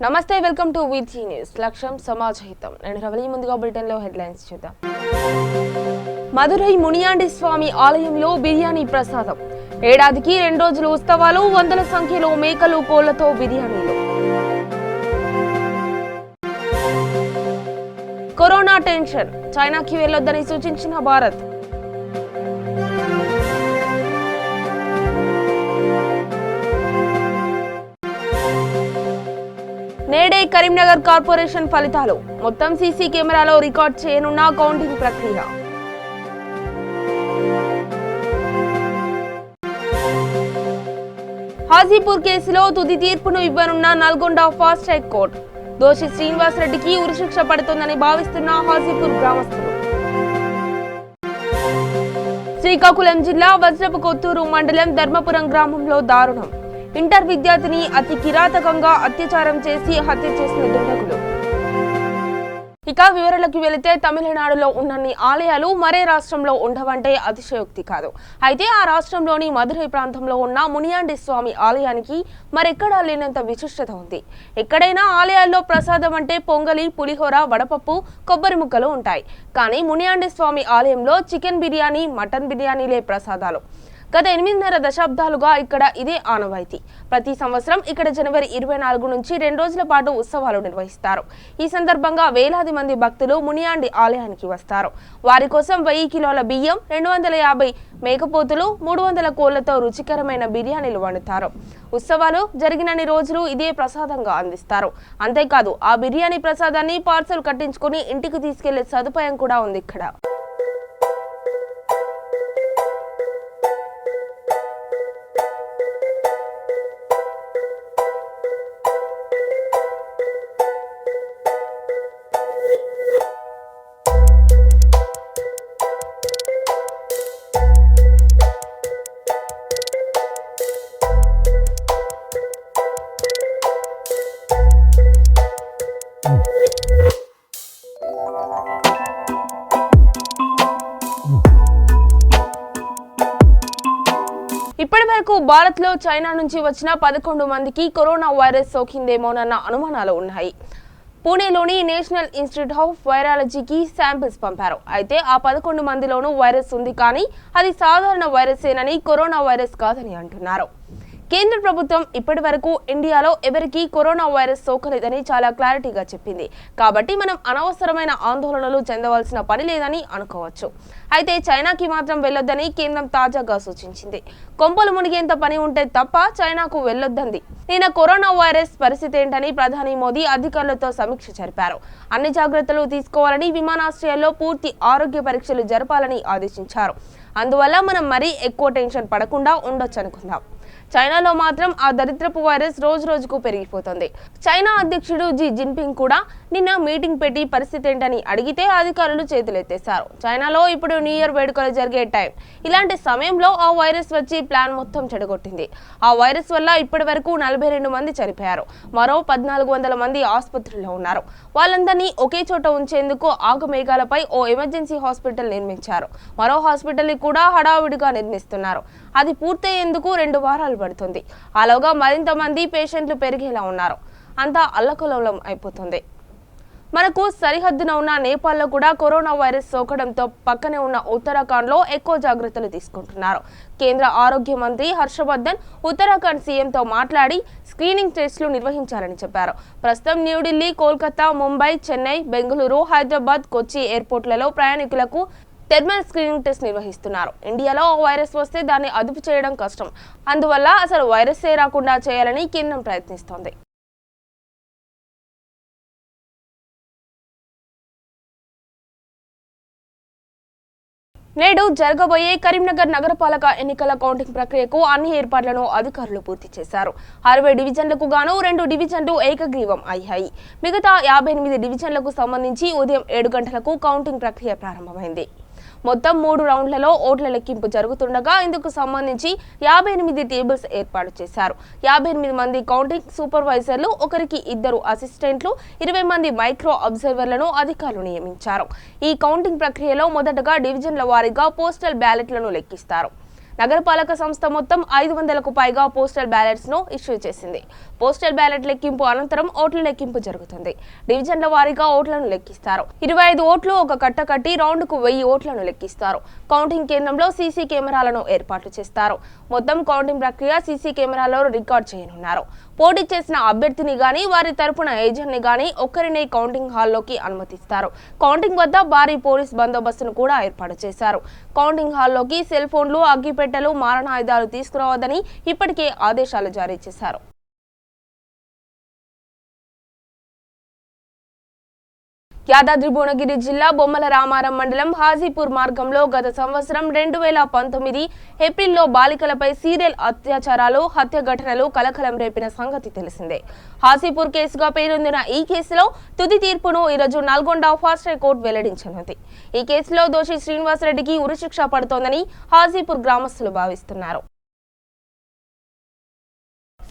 నమస్తే welcome to వీటీ news లక్ష్యం సమాజ హితం నేను రవలి ముందుగా బులెటిన్ లో హెడ్లైన్స్ చూద్దాం మదురై మునియాండి స్వామి ఆలయంలో బిర్యానీ ప్రసాదం ఏడాదికి 2 రోజులు ఉత్సవాలు వందల సంఖ్యలో మేకలు కోళ్లతో బిర్యానీలు కరోనా టెన్షన్ చైనాకి వెళ్లొద్దని సూచించిన భారత్ నేడే కరీంనగర్ కార్పొరేషన్ ఫలితాలు మొత్తం సీసీ కెమెరాలో రికార్డ్ చేయనున్న కౌంటింగ్ ప్రక్రియ హాజీపూర్ కేసులో తుది తీర్పును ఇవ్వనున్న నల్గొండ ఫాస్ట్ ట్రాక్ కోర్టు దోషి శ్రీనివాస్ రెడ్డికి ఉరిశిక్ష పడుతుందని భావిస్తున్న హాజీపూర్ గ్రామస్తులు శ్రీకాకుళం జిల్లా వజ్రపు కొత్తూరు మండలం ధర్మపురం గ్రామంలో దారుణం ఇంటర్ విద్యార్థిని అతి కిరాతకంగా అత్యాచారం చేసి హత్య చేసిన దుండగులు ఇక వివరాలకు వెళితే తమిళనాడులో ఉన్నన్ని ఆలయాలు మరే రాష్ట్రంలో ఉండవంటే అతిశయోక్తి కాదు. అయితే ఆ రాష్ట్రంలోని మదురై ప్రాంతంలో ఉన్న మునియాండి స్వామి ఆలయానికి మరెక్కడా లేనంత విశిష్టత ఉంది. ఎక్కడైనా ఆలయాల్లో ప్రసాదం అంటే పొంగలి, పులిహోర, వడపప్పు, కొబ్బరి ముక్కలు ఉంటాయి. కానీ మునియాండి స్వామి ఆలయంలో చికెన్ బిర్యానీ, మటన్ బిర్యానీలే ప్రసాదాలు. గత 8.5 దశాబ్దాలుగా ఇక్కడ ఇదే ఆనవాయితీ. ప్రతి సంవత్సరం ఇక్కడ జనవరి 24 నుంచి 2 రోజుల పాటు ఉత్సవాలు నిర్వహిస్తారు. ఈ సందర్భంగా వేలాది మంది భక్తులు మునియాండి ఆలయానికి వస్తారు. వారి కోసం 1000 కిలోల బియ్యం, 250 మేకపోతులు, 300 కోళ్లతో రుచికరమైన బిర్యానీలు వండుతారు. ఉత్సవాలు జరిగినన్ని రోజులు ఇదే ప్రసాదంగా అందిస్తారు. అంతేకాదు ఆ బిర్యానీ ప్రసాదాన్ని పార్సల్ కట్టించుకుని ఇంటికి తీసుకెళ్లే సదుపాయం కూడా ఉంది ఇక్కడ. ఇప్పటి వరకు భారత్ లో చైనా నుంచి వచ్చిన 11 మందికి కరోనా వైరస్ సోకిందేమోనన్న అనుమానాలు ఉన్నాయి. పూణేలోని నేషనల్ ఇన్స్టిట్యూట్ ఆఫ్ వైరాలజీకి శాంపిల్స్ పంపారు. అయితే ఆ 11 మందిలోనూ వైరస్ ఉంది, కానీ అది సాధారణ వైరసేనని, కరోనా వైరస్ కాదని అంటున్నారు. కేంద్ర ప్రభుత్వం ఇప్పటి వరకు ఇండియాలో ఎవరికీ కరోనా వైరస్ సోకలేదని చాలా క్లారిటీగా చెప్పింది. కాబట్టి మనం అనవసరమైన ఆందోళనలు చెందవలసిన పని లేదని అనుకోవచ్చు. అయితే చైనాకి మాత్రం వెళ్లొద్దని కేంద్రం తాజాగా సూచించింది. కొంపలు మునిగేంత పని ఉంటే తప్ప చైనాకు వెళ్లొద్దంది. నిన్న కరోనా వైరస్ పరిస్థితి ఏంటని ప్రధాని మోదీ అధికారులతో సమీక్ష జరిపారు. అన్ని జాగ్రత్తలు తీసుకోవాలని, విమానాశ్రయాల్లో పూర్తి ఆరోగ్య పరీక్షలు జరపాలని ఆదేశించారు. అందువల్ల మనం మరీ ఎక్కువ టెన్షన్ పడకుండా ఉండొచ్చు అనుకుందాం. చైనాలో మాత్రం ఆ దరిద్రపు వైరస్ రోజు రోజుకు పెరిగిపోతుంది. చైనా అధ్యక్షుడు జీ జిన్పింగ్ కూడా నిన్న మీటింగ్ పెట్టి పరిస్థితి ఏంటని అడిగితే అధికారులు చేతులెత్తేశారు. చైనాలో ఇప్పుడు న్యూ ఇయర్ వేడుకలు జరిగే టైం. ఇలాంటి సమయంలో ఆ వైరస్ వచ్చి ప్లాన్ మొత్తం చెడగొట్టింది. ఆ వైరస్ వల్ల ఇప్పటి వరకు 42 మంది చనిపోయారు. మరో 1400 మంది ఆసుపత్రుల్లో ఉన్నారు. వాళ్ళందరినీ ఒకే చోట ఉంచేందుకు ఆగమేఘాలపై ఓ ఎమర్జెన్సీ హాస్పిటల్ నిర్మించారు. మరో హాస్పిటల్ ని కూడా హడావిడిగా నిర్మిస్తున్నారు. అది పూర్తయ్యేందుకు 2 వారాలు పడుతుంది. ఆలోగా మరింత మంది పేషెంట్లు పెరిగేలా ఉన్నారు. అంతా అల్లకల్లోలం అయిపోతుంది. మనకు సరిహద్దున ఉన్న నేపాల్లో కూడా కరోనా వైరస్ సోకడంతో పక్కనే ఉన్న ఉత్తరాఖండ్లో ఎక్కువ జాగ్రత్తలు తీసుకుంటున్నారు. కేంద్ర ఆరోగ్య మంత్రి హర్షవర్ధన్ ఉత్తరాఖండ్ సీఎంతో మాట్లాడి స్క్రీనింగ్ టెస్టులు నిర్వహించాలని చెప్పారు. ప్రస్తుతం న్యూఢిల్లీ, కోల్కతా, ముంబై, చెన్నై, బెంగళూరు, హైదరాబాద్, కొచ్చి ఎయిర్పోర్ట్లలో ప్రయాణికులకు థెర్మల్ స్క్రీనింగ్ టెస్ట్ నిర్వహిస్తున్నారు. ఇండియాలో వైరస్ వస్తే దాన్ని అదుపు చేయడం కష్టం. అందువల్ల అసలు వైరస్సే రాకుండా చేయాలని కేంద్రం ప్రయత్నిస్తోంది. నేడు జరగబోయే కరీంనగర్ నగరపాలక ఎన్నికల కౌంటింగ్ ప్రక్రియకు అన్ని ఏర్పాట్లను అధికారులు పూర్తి చేశారు. 60 డివిజన్లకు గాను 2 డివిజన్లు ఏకగ్రీవం అయ్యాయి. మిగతా 58 డివిజన్లకు సంబంధించి ఉదయం 7 గంటలకు కౌంటింగ్ ప్రక్రియ ప్రారంభమైంది. మొత్తం 3 రౌండ్లలో ఓట్ల లెక్కింపు జరుగుతుండగా ఇందుకు సంబంధించి 58 టేబుల్స్ ఏర్పాటు చేశారు. 58 మంది కౌంటింగ్ సూపర్వైజర్లు, ఒకరికి 2 అసిస్టెంట్లు, 20 మంది మైక్రో అబ్జర్వర్లను అధికారులు నియమించారు. ఈ కౌంటింగ్ ప్రక్రియలో మొదటగా డివిజన్ల వారీగా పోస్టల్ బ్యాలెట్లను లెక్కిస్తారు. నగరపాలక సంస్థ మొత్తం 500కు పైగా పోస్టల్ బ్యాలెట్స్ ను ఇష్యూ చేసింది. పోస్టల్ బ్యాలెట్ లెక్కింపు అనంతరం ఓట్ల లెక్కింపు జరుగుతుంది. డివిజన్ల వారీగా ఓట్లను లెక్కిస్తారు. 25 ఓట్లు ఒక కట్ట కట్టి రౌండ్ కు 1000 ఓట్లను లెక్కిస్తారు. కౌంటింగ్ కేంద్రంలో సీసీ కెమెరాలను ఏర్పాటు చేస్తారు. మొత్తం కౌంటింగ్ ప్రక్రియ సీసీ కెమెరాలో రికార్డ్ చేయనున్నారు. పోటీ చేసిన అభ్యర్థిని గాని వారి తరపున ఏజెంట్ ని గాని ఒక్కరినే కౌంటింగ్ హాల్లోకి అనుమతిస్తారు. కౌంటింగ్ వద్ద భారీ పోలీస్ బందోబస్తును కూడా ఏర్పాటు చేశారు. కౌంటింగ్ హాల్లోకి సెల్ ఫోన్లు, అగ్గిపెట్టెలు, మారణాయుధాలు తీసుకురావద్దని ఇప్పటికే ఆదేశాలు జారీ చేశారు. యాదాద్రి భువనగిరి జిల్లా బొమ్మల రామారం మండలం హాజీపూర్ మార్గంలో గత సంవత్సరం 2019 ఏప్రిల్లో బాలికలపై సీరియల్ అత్యాచారాలు, హత్య ఘటనలు కలకలం రేపిన సంగతి తెలిసిందే. హాజీపూర్ కేసుగా పేరొందిన ఈ కేసులో తుది తీర్పును ఈరోజు నల్గొండ ఫాస్ట్ ట్రాక్ కోర్టు వెల్లడించనుంది. ఈ కేసులో దోషి శ్రీనివాసరెడ్డికి ఉరిశిక్ష పడుతోందని హాజీపూర్ గ్రామస్తులు భావిస్తున్నారు.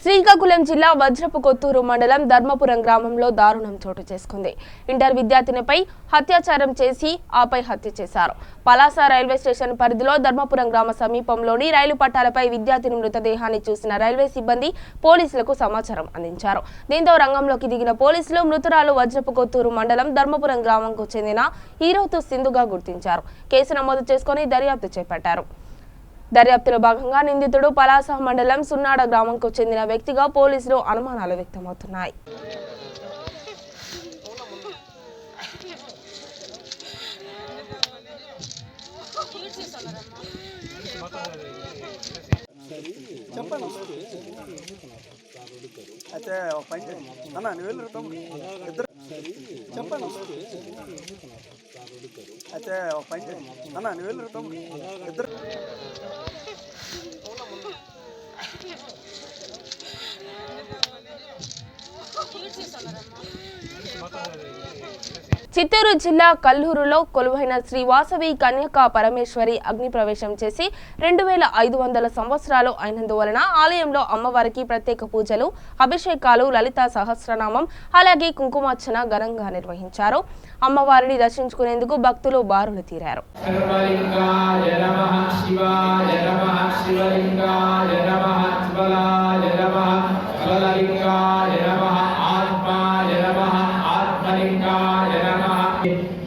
శ్రీకాకుళం జిల్లా వజ్రపు కొత్తూరు మండలం ధర్మపురం గ్రామంలో దారుణం చోటు చేసుకుంది. ఇంటర్ విద్యార్థినిపై అత్యాచారం చేసి ఆపై హత్య చేశారు. పలాస రైల్వే స్టేషన్ పరిధిలో ధర్మపురం గ్రామ సమీపంలోని రైలు పట్టాలపై విద్యార్థిని మృతదేహాన్ని చూసిన రైల్వే సిబ్బంది పోలీసులకు సమాచారం అందించారు. దీంతో రంగంలోకి దిగిన పోలీసులు మృతురాలు వజ్రపు కొత్తూరు మండలం ధర్మపురం గ్రామంకు చెందిన హీరోతు సింధుగా గుర్తించారు. కేసు నమోదు చేసుకుని దర్యాప్తు చేపట్టారు. దర్యాప్తులో భాగంగా నిందితుడు పలాస మండలం సున్నాడ గ్రామంకు చెందిన వ్యక్తిగా పోలీసులు అనుమానాలు వ్యక్తమవుతున్నాయి. చిత్తూరు జిల్లా కల్లూరులో కొలువైన శ్రీ వాసవి కన్యకా పరమేశ్వరి అగ్ని ప్రవేశం చేసి 2500 సంవత్సరాలు అయినందువలన ఆలయంలో అమ్మవారికి ప్రత్యేక పూజలు, అభిషేకాలు, లలితా సహస్రనామం అలాగే కుంకుమార్చన ఘనంగా నిర్వహించారు. అమ్మవారిని దర్శించుకునేందుకు భక్తులు బారులు తీరారు.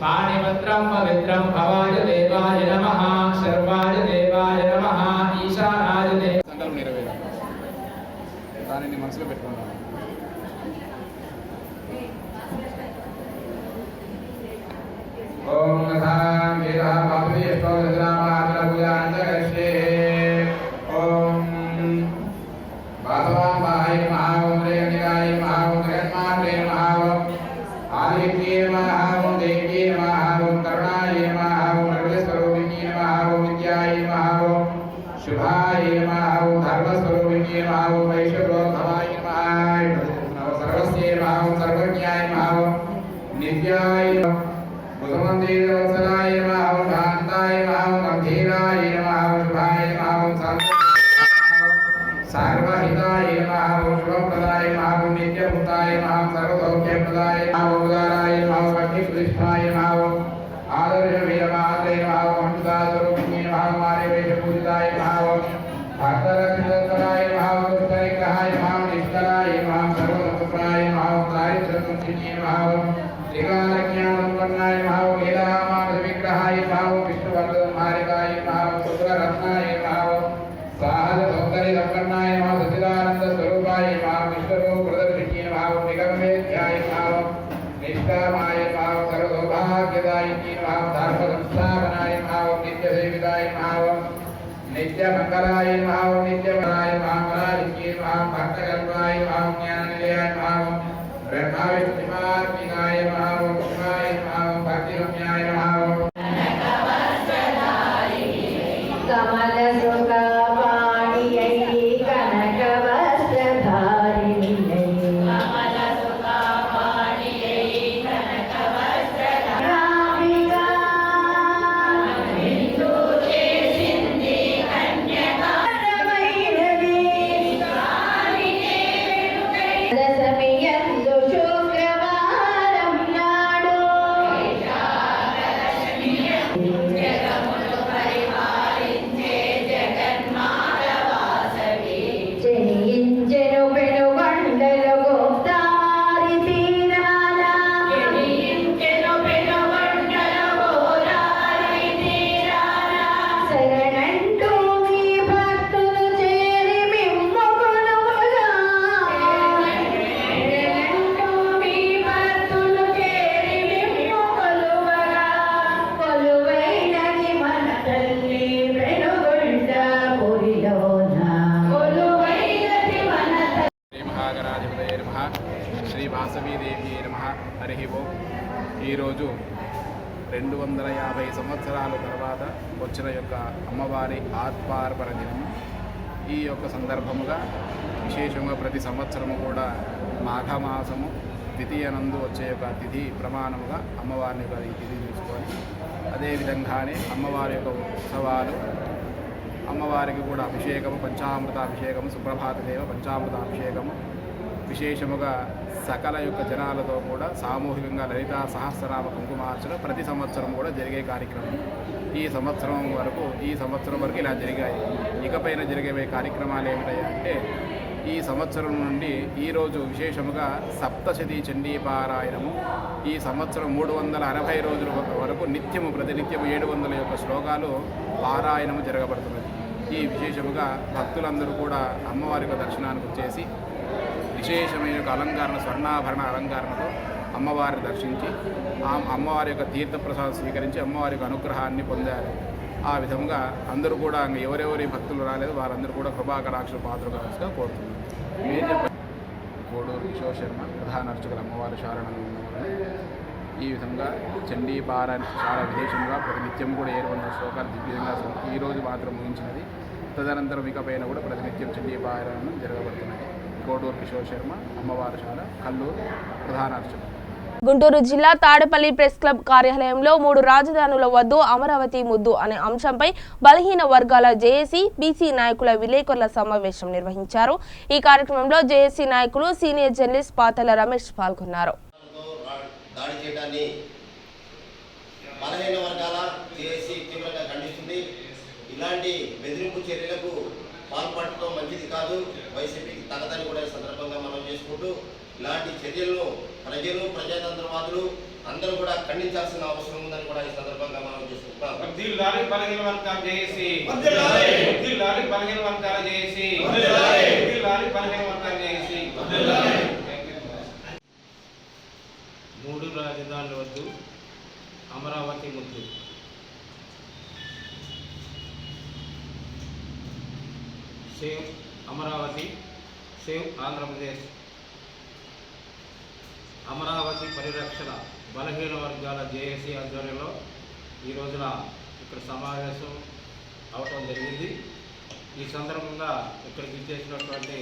పాణిపత్రం పవిత్రం భవాయ దేవాయ నమః సర్వాయ దేవాయ నమః ఈశానాయ దేవాయ సంకల్పం నెరవేరాలి. దానిని మనసులో పెట్టుకుంటాను. ఓం నమః వేదా పాపే స్తోత్రనామాల పూజాంతరశ్రే ఓం బాధవాయ నమః ఓం రేణికాయ నమః ఓం జగన్మాతే నమః ఆదిత్యే నమః ఓం దేవ్యే నమః ఓం కరుణాయ నమః ఓం సర్వస్వరూపిణ్యే నమః ఓం విద్యాయ నమః ఓం శుభాయ నమః ఓం ధర్మస్వరూపిణ్యే నమః ఓం వైశ్వభవాయ నమః సర్వస్యే నమః ఓం సర్వజ్ఞాయ నమః ఓం నిత్యాయ బుధమందిరవత్సలాయ నమః ఓం శాంతాయ నమః ఓం అధీరాయ నమః ఓం శుభాయ నమః ఓం సర్వహితాయ నమః ఓం శుభప్రదాయ నమః ఓం నిత్యభూతాయ నమః ఓం సర్వసౌఖ్యప్రదాయ నమః ఓం ఉదారాయ నమః ఓం అగ్నిప్రతిష్ఠాయ నమః ఓం ఆదర్శ వీరమాత్రే నమః ఓం హంసాస్వరూపిణ్యే నమః ఓం ఆర్యవేషపూజితాయ నమః ఓం భక్తరక్షణకరాయ నమః ఓం దుష్టనిగ్రహాయ నమః ఓం నిష్కరాయ నమః ఓం సర్వసంపదాయ నమః ఓం దారిద్ర్యముక్తిన్యే నమః ఓం త్రికాలజ్ఞానోత్పన్నాయ నమః ఓం వేదామాధవిగ్రహాయ నమః ఓం విష్ణువర్ధనమాలికాయ నమః ఓం శుక్రరత్నాయ నమః ఓం సాహస సౌందర్య సంపన్నాయ నమః సచిదానంద స్వరూపాయ నమః విష్ణురూప ప్రదర్శిన్యే నమః ఓం నిగమవేద్యాయ నమః ఓం నిష్కామాయ నమః ఓం సర్వసౌభాగ్యదాయిన్యే నమః ఓం ధర్మ సంస్థాపనాయ నమః ఓం నిత్యసేవితాయ నమః ఓం నిత్యమంగళాయ నమః ఓం నిత్యవరాయ నమః మలాదిత్యే నమః ఓం భక్తకల్పాయ నమః ఓం జ్ఞాననిలయాయ నమః ఓం బ్రహ్మవిష్ణుమాత్మికాయ నమః ఓం శివాయ నమః ఓం భక్తిరమ్యాయ నమః ఓం శ్రీనాగరాధిపతయే నమః శ్రీ వాసవీదేవ్యై నమః. హరి ఓం. ఈరోజు 250 సంవత్సరాల తర్వాత వచ్చిన యొక్క అమ్మవారి ఆత్మార్పణ దినం. ఈ యొక్క సందర్భముగా విశేషంగా ప్రతి సంవత్సరము కూడా మాఘమాసము ద్వితీయనందు వచ్చే యొక్క తిథి ప్రమాణముగా అమ్మవారిని యొక్క ఈ తిథి చూసుకొని అదేవిధంగానే అమ్మవారి యొక్క ఉత్సవాలు, అమ్మవారికి కూడా అభిషేకము, పంచామృతాభిషేకము, సుప్రభాత దేవ పంచామృతాభిషేకము, విశేషముగా సకల యొక్క జనాలతో కూడా సామూహికంగా లలితా సహస్రనామ కుంకుమార్చన ప్రతి సంవత్సరం కూడా జరిగే కార్యక్రమం. ఈ సంవత్సరం వరకు ఇలా జరిగాయి. ఇకపైన జరిగే కార్యక్రమాలు ఏమిటంటే ఈ సంవత్సరం నుండి ఈరోజు విశేషముగా సప్తశతీ చండీ పారాయణము. ఈ సంవత్సరం 360 రోజుల వరకు నిత్యము ప్రతినిత్యము 700 యొక్క శ్లోకాలు పారాయణము జరగబడుతున్నది. ఈ విశేషముగా భక్తులందరూ కూడా అమ్మవారి యొక్క దర్శనానికి వచ్చేసి విశేషమైన అలంకరణ, స్వర్ణాభరణ అలంకరణతో అమ్మవారిని దర్శించి ఆ అమ్మవారి యొక్క తీర్థప్రసాదం స్వీకరించి అమ్మవారి యొక్క అనుగ్రహాన్ని పొందారు. ఆ విధంగా అందరూ కూడా ఎవరెవరి భక్తులు రాలేదు వారందరూ కూడా కృపాకటాక్ష పాత్రగా కోరుతున్నారు. మీరు చెప్పండి. కోడూరు కిషోర్ శర్మ, ప్రధాన అర్చకులు, అమ్మవారి శారణంలో ఉన్నవారు. ఈ విధంగా చండీ పారాయణ చాలా విశేషంగా ప్రతినిత్యం కూడా 700 శ్లోకాలు దివ్యంగా ఈరోజు మాత్రం ముగించినది. తదనంతరం ఇకపైన కూడా ప్రతినిత్యం చండీ పారాయణం జరగబడుతున్నది. కోడూరు కిషోర్ శర్మ, అమ్మవారి శాల, కల్లూరు, ప్రధాన అర్చకులు. గుంటూరు జిల్లా తాడేపల్లి ప్రెస్ క్లబ్ కార్యాలయంలో 3 రాజధానుల వద్దు అమరావతి ముద్దు అనే అంశంపై బలహీన వర్గాల జేఏసీ, బీసీ నాయకుల విలేకరుల సమావేశం నిర్వహించారు. ఈ కార్యక్రమంలో జేఏసీ నాయకులు, సీనియర్ జర్నలిస్ట్ పాతల రమేష్ పాల్గొన్నారు. ఇలాంటి బెదిరింపు చర్యలకు పాల్పడటం మంచిది కాదు, వైసీపీకి తగదని కూడా సందర్భంగా మనం చేసుకుంటూ ఇలాంటి చర్యలను ప్రజలు, ప్రజాతంత్రవాదులు అందరూ కూడా ఖండించాల్సిన అవసరం ఉందని కూడా ఈ సందర్భంగా మనం చేసుకుంటాం. బలహీన వర్గాల జేఏసీ, బలహీన వర్గాల జేఏసీ, బలహీన వర్గాల జేఏసీ. 3 రాజధానుల వద్దు అమరావతి ముద్దు. Save Amaravati, save Andhra Pradesh. అమరావతి పరిరక్షణ బలహీన వర్గాల జేఏసీ ఆధ్వర్యంలో ఈ రోజున ఇక్కడ సమావేశం అవటం జరిగింది. ఈ సందర్భంగా ఇక్కడికి ఇచ్చేసినటువంటి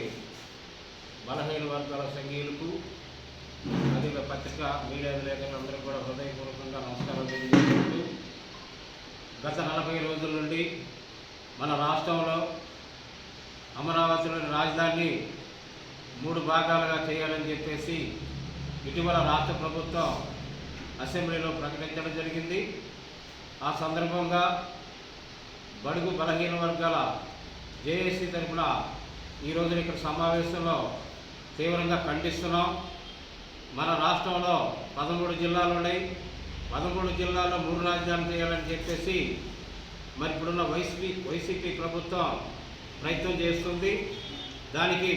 బలహీన వర్గాల సంఘీయులకు, అధిక పత్రికా మీడియా విలేకరులందరూ కూడా హృదయపూర్వకంగా నమస్కారం తెలియజేసుకుంటూ, గత 40 రోజుల నుండి మన రాష్ట్రంలో అమరావతిలోని రాజధానిని 3 భాగాలుగా చేయాలని చెప్పేసి ఇటీవల రాష్ట్ర ప్రభుత్వం అసెంబ్లీలో ప్రకటించడం జరిగింది. ఆ సందర్భంగా బడుగు బలహీన వర్గాల జేఏసీ తరఫున ఈరోజు ఇక్కడ సమావేశంలో తీవ్రంగా ఖండిస్తున్నాం. మన రాష్ట్రంలో 13 జిల్లాలు ఉన్నాయి. 13 జిల్లాల్లో 3 రాజధానులు చేయాలని చెప్పేసి మరి ఇప్పుడున్న వైసీపీ ప్రభుత్వం ప్రయత్నం చేస్తుంది. దానికి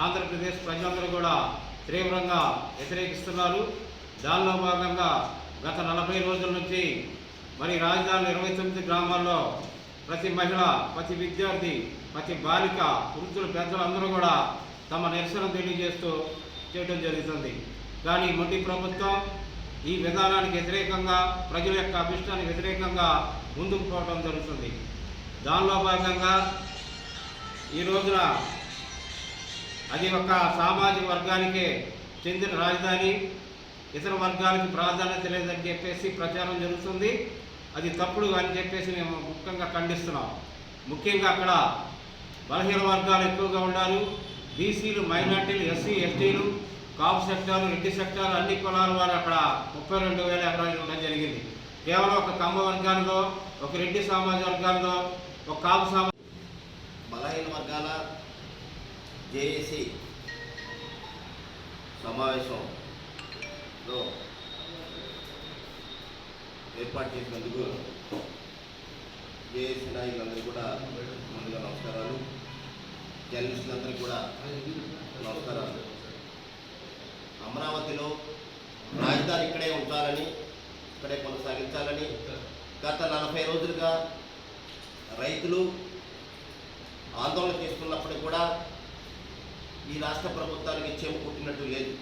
ఆంధ్రప్రదేశ్ ప్రజలందరూ కూడా తీవ్రంగా వ్యతిరేకిస్తున్నారు. దానిలో భాగంగా గత 40 రోజుల నుంచి మరి రాజధాని 29 గ్రామాల్లో ప్రతి మహిళ, ప్రతి విద్యార్థి, ప్రతి బాలిక, వృద్ధులు, పెద్దలు అందరూ కూడా తమ నిరసన తెలియజేస్తూ చేయడం జరుగుతుంది. కానీ మొండి ప్రభుత్వం ఈ విధానానికి వ్యతిరేకంగా, ప్రజల యొక్క అభిష్టానికి వ్యతిరేకంగా ముందుకు పోవడం జరుగుతుంది. దానిలో భాగంగా ఈ రోజున అది ఒక సామాజిక వర్గానికే చెందిన రాజధాని, ఇతర వర్గాలకి ప్రాధాన్యత లేదని చెప్పేసి ప్రచారం జరుగుతుంది. అది తప్పుడు అని చెప్పేసి మేము ముఖ్యంగా ఖండిస్తున్నాం. ముఖ్యంగా అక్కడ బలహీన వర్గాలు ఎక్కువగా ఉన్నారు. బీసీలు, మైనార్టీలు, ఎస్సీ, ఎస్టీలు, కాపు సెక్టారు, రెడ్డి సెక్టారు, అన్ని కులాల వారు అక్కడ 32,000 ఎకరాలు ఉండడం జరిగింది. కేవలం ఒక కమ్మ వర్గానిదో, ఒక రెడ్డి సామాజిక వర్గానిదో, ఒక కాపు బలహీన వర్గాల జేఏసీ సమావేశంలో ఏర్పాటు చేసినందుకు జేఏసీ నాయకులందరికీ కూడా ముందుగా నమస్కారాలు. జర్నలిస్టులందరికీ కూడా నమస్కారాలు. అమరావతిలో రాజధాని ఇక్కడే ఉంచాలని, ఇక్కడే కొనసాగించాలని గత 40 రోజులుగా రైతులు ఆందోళన చేస్తున్నప్పటికీ కూడా ఈ రాష్ట్ర ప్రభుత్వానికి చెము కుట్టినట్టు లేదు.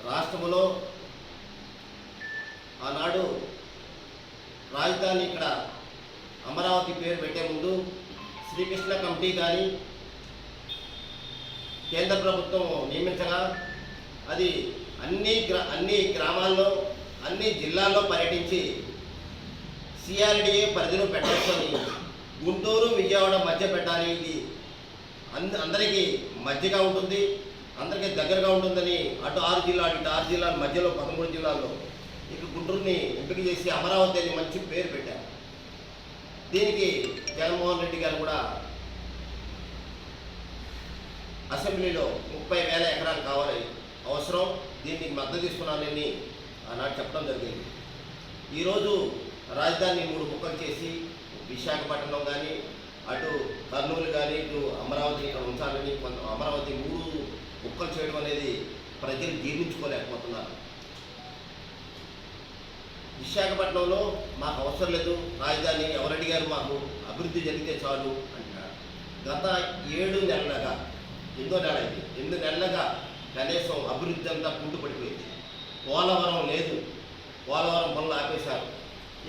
రాష్ట్రంలో ఆనాడు రాజధాని ఇక్కడ అమరావతి పేరు పెట్టే ముందు శ్రీకృష్ణ కమిటీ కానీ కేంద్ర ప్రభుత్వం నియమించగా అది అన్ని గ్రామాల్లో అన్ని జిల్లాల్లో పర్యటించి సిఆర్డిఏ పరిధిలో పెట్టాలని గుంటూరు విజయవాడ మధ్య పెట్టాలి, ఇది అందరికీ మధ్యగా ఉంటుంది, అందరికీ దగ్గరగా ఉంటుందని అటు 6 జిల్లాలు ఇటు 6 జిల్లాల మధ్యలో 13 జిల్లాల్లో ఇక గుంటూరుని ఎంపిక చేసి అమరావతి అని మంచి పేరు పెట్టారు. దీనికి జగన్మోహన్ రెడ్డి గారు కూడా అసెంబ్లీలో 30,000 ఎకరాలు కావాలి అవసరం, దీనికి మద్దతు తీసుకున్నానని ఆనాడు చెప్పడం జరిగింది. ఈరోజు రాజధాని 3 ముక్కలు చేసి విశాఖపట్నం కానీ అటు కర్నూలు కానీ ఇటు అమరావతి ఇక్కడ ఉంచాలని అమరావతి 3 ముక్కలు చేయడం అనేది ప్రజలు జీర్ణించుకోలేకపోతున్నారు. విశాఖపట్నంలో మాకు అవసరం లేదు రాజధాని, ఎవరు అడిగారు, మాకు అభివృద్ధి జరిగితే చాలు అంటున్నారు. గత 7 నెలలుగా 8వ నెల అయింది, 8 నెలలుగా కనీసం అభివృద్ధి అంతా కుంటుపడిపోయింది. పోలవరం లేదు, పోలవరం పనులు ఆపేశారు.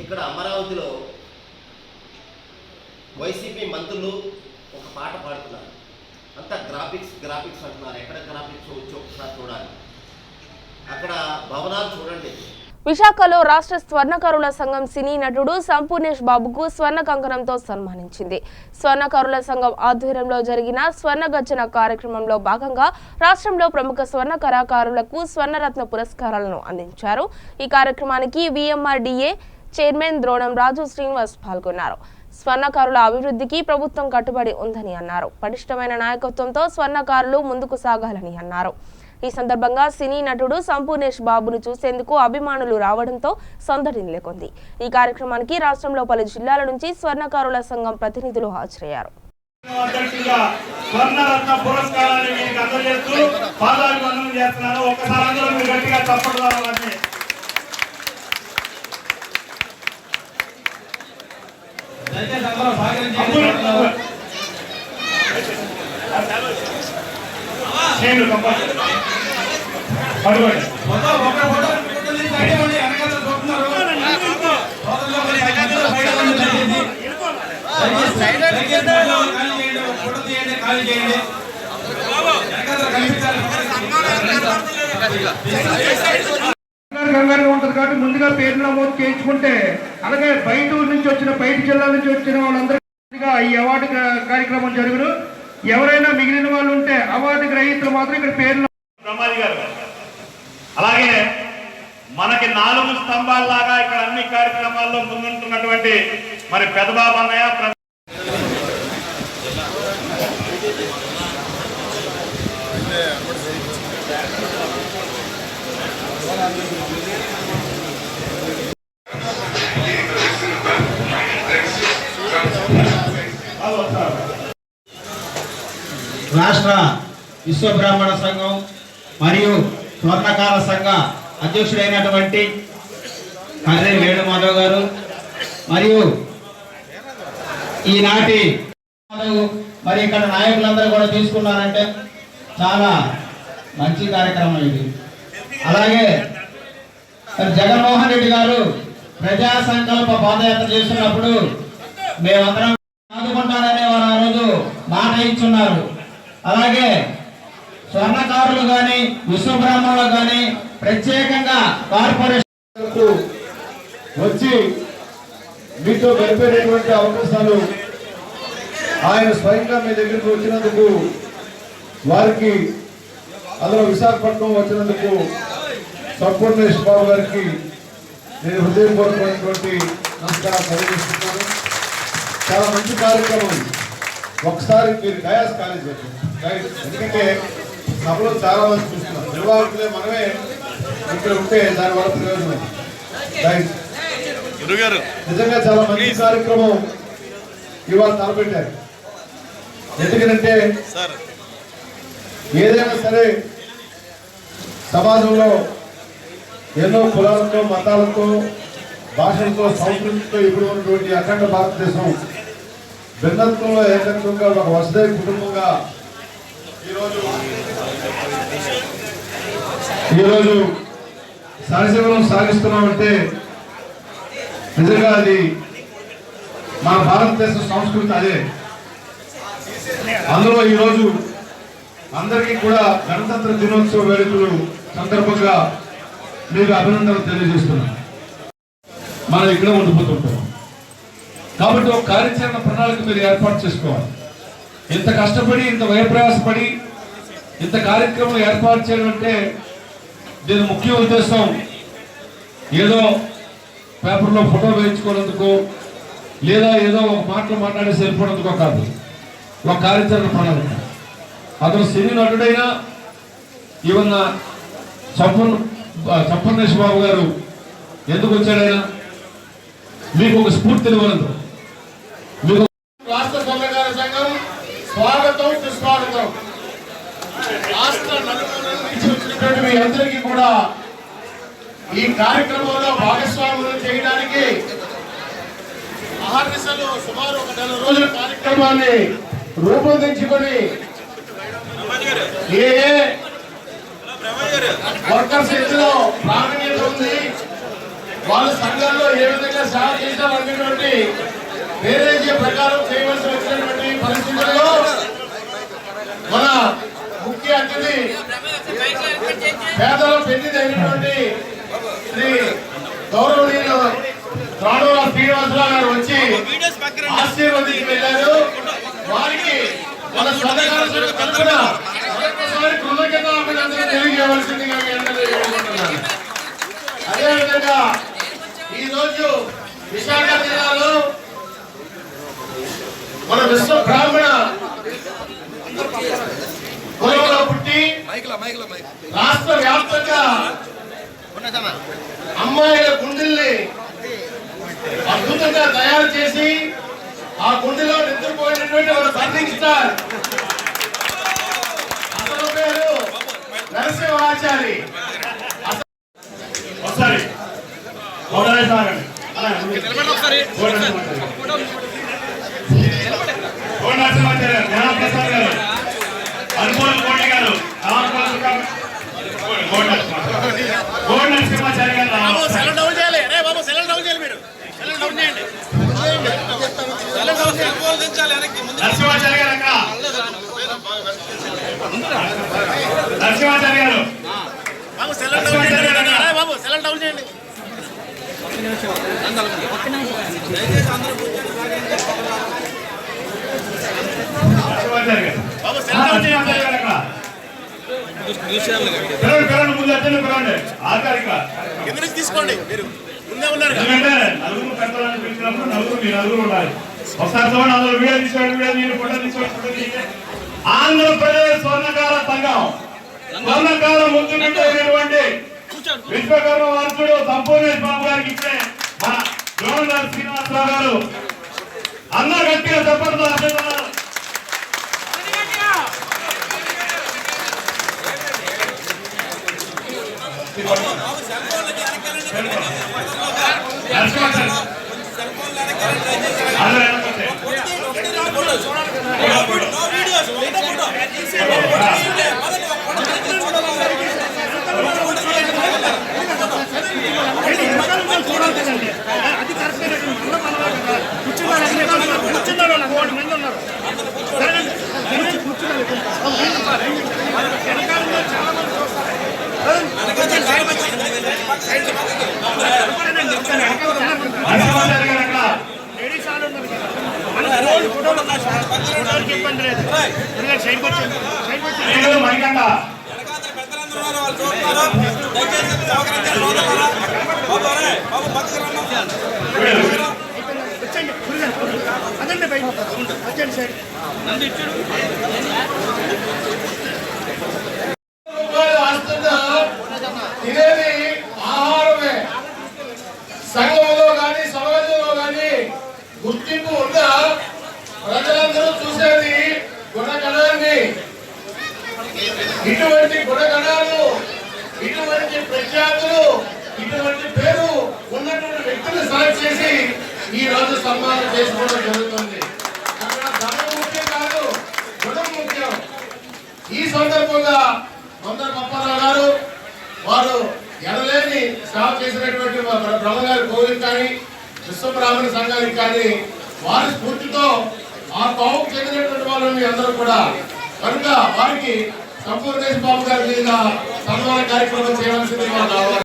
ఇక్కడ అమరావతిలో వైసీపీ మంత్రులు ఒక పాట పాడుతున్నారు, అంతా గ్రాఫిక్స్ అంటున్నారు. ఎక్కడ గ్రాఫిక్స్ వచ్చి ఒకసారి చూడాలి, అక్కడ భవనాలు చూడండి. విశాఖలో రాష్ట్ర స్వర్ణకారుల సంఘం సినీ నటుడు సంపూర్ణేష్ బాబుకు స్వర్ణ కంకణంతో సన్మానించింది. స్వర్ణకారుల సంఘం ఆధ్వర్యంలో జరిగిన స్వర్ణగర్జన కార్యక్రమంలో భాగంగా రాష్ట్రంలో ప్రముఖ స్వర్ణ కళాకారులకు స్వర్ణరత్న పురస్కారాలను అందించారు. ఈ కార్యక్రమానికి VMRDA చైర్మన్ ద్రోణం రాజు శ్రీనివాస్ పాల్గొన్నారు. స్వర్ణకారుల అభివృద్ధికి ప్రభుత్వం కట్టుబడి ఉందని అన్నారు. పటిష్టమైన నాయకత్వంతో స్వర్ణకారులు ముందుకు సాగాలని అన్నారు. ఈ సందర్భంగా సినీ నటుడు సంపూర్ణేష్ బాబును చూసేందుకు అభిమానులు రావడంతో సందడి నెలకొంది. ఈ కార్యక్రమానికి రాష్ట్రంలో పలు జిల్లాల నుంచి స్వర్ణకారుల సంఘం ప్రతినిధులు హాజరయ్యారు. కంగారుగా ఉంటుంది కాబట్టి ముందుగా పేరు నమోదు చేయించుకుంటే, అలాగే బయట నుంచి వచ్చిన బయట జిల్లాల నుంచి వచ్చిన వాళ్ళందరికీ ఈ అవార్డు కార్యక్రమం జరుగును. ఎవరైనా మిగిలిన వాళ్ళు ఉంటే అవార్డు గ్రహీతలు మాత్రం ఇక్కడ పేర్లు. బ్రహ్మాజీ గారు అలాగే మనకి 4 స్తంభాల్లాగా ఇక్కడ అన్ని కార్యక్రమాల్లో ముందుంటున్నటువంటి మరి పెదబాబు అన్నయ్య, రాష్ట్ర విశ్వ బ్రాహ్మణ సంఘం మరియు స్వర్ణకార సంఘ అధ్యక్షుడైనటువంటి కర్రీ వేణుమాధవ్ గారు మరియు ఈనాటి మరి ఇక్కడ నాయకులందరూ కూడా తీసుకున్నారంటే చాలా మంచి కార్యక్రమం ఇది. అలాగే జగన్మోహన్ రెడ్డి గారు ప్రజా సంకల్ప పాదయాత్ర చేస్తున్నప్పుడు మేమందరం ఆదుకుంటారనే వారు ఆ రోజు మాట ఇచ్చున్నారు. అలాగే స్వర్ణకారులు కానీ విశ్వబ్రాహ్మణులు కానీ ప్రత్యేకంగా కార్పొరేషన్ వచ్చి మీతో గడిపేటటువంటి అవకాశాలు ఆయన స్వయంగా మీ దగ్గరికి వచ్చినందుకు, వారికి అందులో విశాఖపట్నం వచ్చినందుకు సంపూర్ణేష్ బాబు గారికి నేను హృదయపూర్వకమైనటువంటి నమస్కారం తెలియజేస్తున్నాను. చాలా మంచి కార్యక్రమం. ఒకసారి మీరు డయాస్ ఖాళీ చేయండి, ఎందుకంటే సభలో చాలా మంది చూస్తున్నారు. నిర్వాహకులే మనమే ఇక్కడ ఉంటే దానివల్ల ప్రయోజనం. నిజంగా చాలా మంచి కార్యక్రమం ఇవాళ తలపెట్టారు. ఎందుకంటే ఏదైనా సరే సమాజంలో ఎన్నో కులాలతో, మతాలతో, భాషలతో, సంస్కృతితో ఇప్పుడు ఉన్నటువంటి అఖండ భారతదేశం భిన్నత్వంలో ఏకత్వంగా ఒక వసుదైవ కుటుంబంగా ఈరోజు సహజీవనం సాగిస్తున్నామంటే నిజంగా అది మన భారతదేశ సంస్కృతి అదే. అందులో ఈరోజు అందరికీ కూడా గణతంత్ర దినోత్సవ వేడుకలు సందర్భంగా మీకు అభినందనలు తెలియజేస్తున్నాను. మనం ఇక్కడ ఉండిపోతుంటాం కాబట్టి ఒక కార్యాచరణ ప్రణాళిక మీరు ఏర్పాటు చేసుకోవాలి. ఇంత కష్టపడి ఇంత వ్యయప్రయాసపడి ఇంత కార్యక్రమం ఏర్పాటు చేయడం అంటే దీని ముఖ్య ఉద్దేశం ఏదో పేపర్లో ఫోటో వేయించుకోవడందుకో లేదా ఏదో ఒక మాటలు మాట్లాడేసి వెళ్ళిపోవడందుకో కాదు. ఒక కార్యాచరణ ప్రణాళిక. అతను సినీ నటుడైనా ఈవెన్ సంపన్నేష్ బాబు గారు ఎందుకు వచ్చాడైనా మీకు ఒక స్ఫూర్తినివ్వనందు. మీకు రాష్ట్ర సర్వకార సంఘం స్వాగతం సుస్వాగతం. రాష్ట్ర నలుమూలల నుంచి వచ్చినటువంటి మీ అందరికీ కూడా ఈ కార్యక్రమంలో భాగస్వాములు చేయడానికి అహర్నిశలు సుమారు ఒక 4 రోజుల కార్యక్రమాన్ని రూపొందించుకొని ఏ వర్కర్స్ ఇందులో ప్రాధాన్యత ఉంది, వాళ్ళ సంఘాల్లో ఏ విధంగా సేవ చేశారనేటువంటి వేరేజీ ప్రకారం చేయవలసి వచ్చినటువంటి పరిస్థితుల్లో మన ముఖ్య అతిథి పేదల పెళ్లి అయినటువంటి శ్రీ గౌరవనీయులు రాణుల శ్రీనివాసరావు గారు వచ్చి ఆశీర్వదించి వెళ్ళారు. వారికి మన సహకార తరఫున మరొకసారి కృతజ్ఞతలు తెలియజేయవలసిందిగా మీ అందరూ కోరుకుంటున్నాను. అదేవిధంగా ఈరోజు విశాఖ జిల్లాలో మన విశ్వ బ్రాహ్మణ కులంలో పుట్టి రాష్ట్ర వ్యాప్తంగా అమ్మాయిల గుండెల్ని అద్భుతంగా తయారు చేసి ఆ గుండెలో నిద్రపోయినటువంటి ఒక బర్నింగ్ స్టార్ అతని పేరు నరసింహాచారి. ఒకసారి నరసింహాచార్య జ్ఞానప్రసాద్ గారు, అనుకూల కోటి గారు, గోడ్ నరసింహాచార్య గారు నరసింహాచార్య గారు అక్కడ నరసింహాచార్య గారు ముందు అర్థం పిలవండి ఆఖరిక తీసుకోండి. మీరు ముందే ఉన్నారు ఎందుకంటే నలుగురు పెద్దలను పిలిచినప్పుడు నలుగురు ఉండాలి. ఒకసారి చూడండి, అందరూ వీడియో తీసుకోండి, వీడియో మీరు ఫోటో తీసుకోండి. ఆంధ్రప్రదేశ్ స్వర్ణకార సంఘం స్వర్ణకార ముందున్నటువంటి విశ్వకర్మ వారసుడు సంపూర్ణేష్ బాబు గారికి ఇప్పుడే మన గవర్నర్ శ్రీనివాసరావు గారు అన్న గట్టిగా చెప్పడంతో అభినందనలు. మణికంఠ తినేది ఆహారమే. సంఘంలో కానీ సమాజంలో కానీ గుర్తింపు ఉన్న ప్రజలందరూ చూసేది గుణగణాన్ని. ఇటువంటి గుణగణాలు, ఇటువంటి ప్రఖ్యాతులు, ఇటువంటి పేరు ఉన్నటువంటి వ్యక్తులు సెలెక్ట్ చేసి ఈ రోజు సన్మానం చేసుకోవడం జరుగుతుంది. ఈ సందర్భంగా కొందరు గొప్పరావు గారు వారు ఎనలేని సేవ చేసినటువంటి బ్రహ్మగారి కోవిల్ కానీ విశ్వబ్రాహ్మణ సంఘానికి కానీ వారి స్ఫూర్తితో ఆ కోవకు చెందినటువంటి వాళ్ళు మీ అందరూ కూడా కనుక వారికి సంపూర్ణేశ్ బాబు గారి మీద సన్మాన కార్యక్రమం చేయవలసింది మా కావాలి.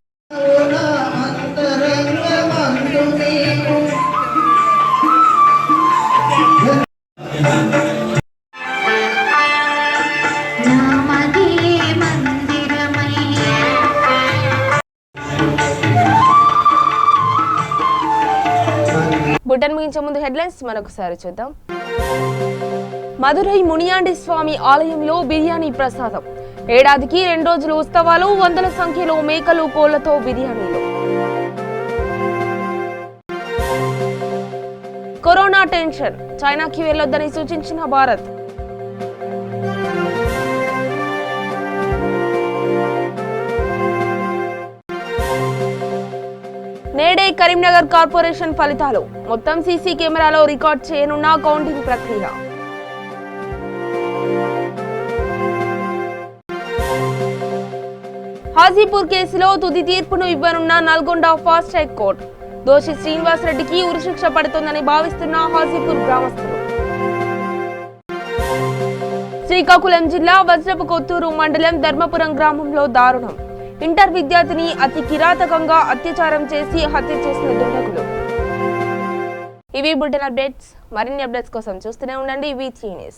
బుటన్ ముగించే ముందు హెడ్లైన్స్ మరొకసారి చూద్దాం. మదురై మునియాండి స్వామి ఆలయంలో బిర్యానీ ప్రసాదం. ఏడాదికి 2 రోజులు ఉత్సవాలు, వందల సంఖ్యలో మేకలు కోళ్లతో బిర్యానీలు. కరోనా టెన్షన్, చైనాకి వెళ్లొద్దని సూచించిన భారత్. నేడే కరీంనగర్ కార్పొరేషన్ ఫలితాలు. మొత్తం సీసీ కెమెరాలో రికార్డ్ చేయనున్న కౌంటింగ్ ప్రక్రియ. హాజీపూర్ కేసులో తుది తీర్పును ఇవ్వనున్న నల్గొండ ఫాస్ట్ ట్రాక్ కోర్టు. దోషి శ్రీనివాస్ రెడ్డికి ఉరిశిక్ష పడుతుందని భావిస్తున్న హాజీపూర్ గ్రామస్తులు. శ్రీకాకుళం జిల్లా వజ్రపు కొత్తూరు మండలం ధర్మపురం గ్రామంలో దారుణం. ఇంటర్ విద్యార్థిని అతి కిరాతకంగా అత్యాచారం చేసి హత్య చేసిన దుండగులు. ఇవి బులెటిన్ అప్డేట్స్. మరిన్ని అప్డేట్స్ కోసం చూస్తూనే ఉండండి VT News.